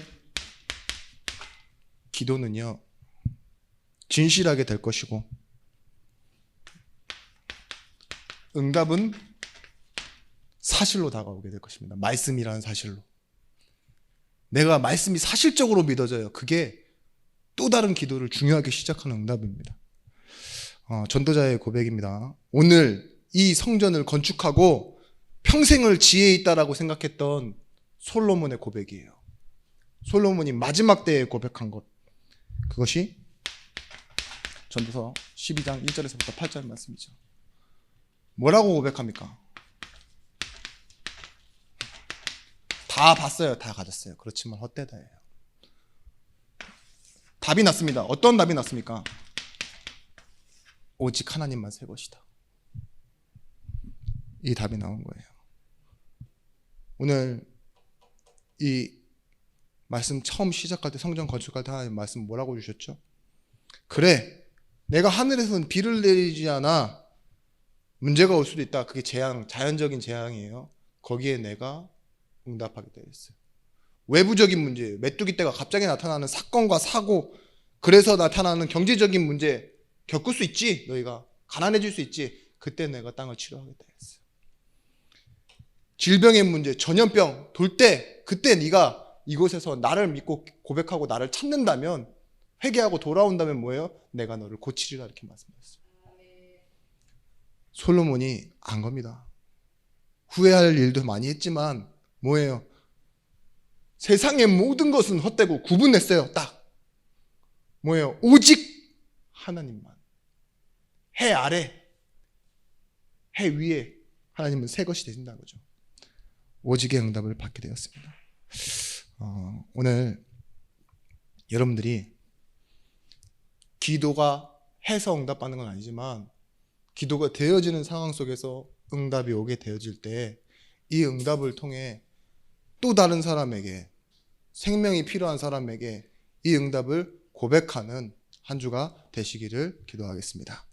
기도는요, 진실하게 될 것이고 응답은 사실로 다가오게 될 것입니다. 말씀이라는 사실로. 내가 말씀이 사실적으로 믿어져요. 그게 또 다른 기도를 중요하게 시작하는 응답입니다. 전도자의 고백입니다. 오늘 이 성전을 건축하고 평생을 지혜 있다라고 생각했던 솔로몬의 고백이에요. 솔로몬이 마지막 때에 고백한 것, 그것이 전도서 12장 1절에서부터 8절 말씀이죠. 뭐라고 고백합니까? 다 봤어요, 다 가졌어요. 그렇지만 헛되다예요. 답이 났습니다. 어떤 답이 났습니까? 오직 하나님만 새 것이다. 이 답이 나온 거예요. 오늘 이 말씀 처음 시작할 때, 성전 건축할 때 하나님 말씀 뭐라고 주셨죠? 그래, 내가 하늘에서는 비를 내리지 않아 문제가 올 수도 있다. 그게 재앙, 자연적인 재앙이에요. 거기에 내가 응답하게 되어 있어요. 외부적인 문제예요. 메뚜기 떼가 갑자기 나타나는 사건과 사고, 그래서 나타나는 경제적인 문제 겪을 수 있지. 너희가 가난해질 수 있지. 그때 내가 땅을 치료하게 되어 있어요. 질병의 문제, 전염병 돌 때, 그때 네가 이곳에서 나를 믿고 고백하고 나를 찾는다면, 회개하고 돌아온다면 뭐예요? 내가 너를 고치리라, 이렇게 말씀하셨어요. 솔로몬이 안 겁니다. 후회할 일도 많이 했지만 뭐예요? 세상의 모든 것은 헛되고 구분했어요. 딱 뭐예요? 오직 하나님만. 해 아래, 해 위에 하나님은 새 것이 되신다는 거죠. 오직의 응답을 받게 되었습니다. 오늘 여러분들이 기도가 해서 응답받는 건 아니지만, 기도가 되어지는 상황 속에서 응답이 오게 되어질 때 이 응답을 통해 또 다른 사람에게, 생명이 필요한 사람에게 이 응답을 고백하는 한 주가 되시기를 기도하겠습니다.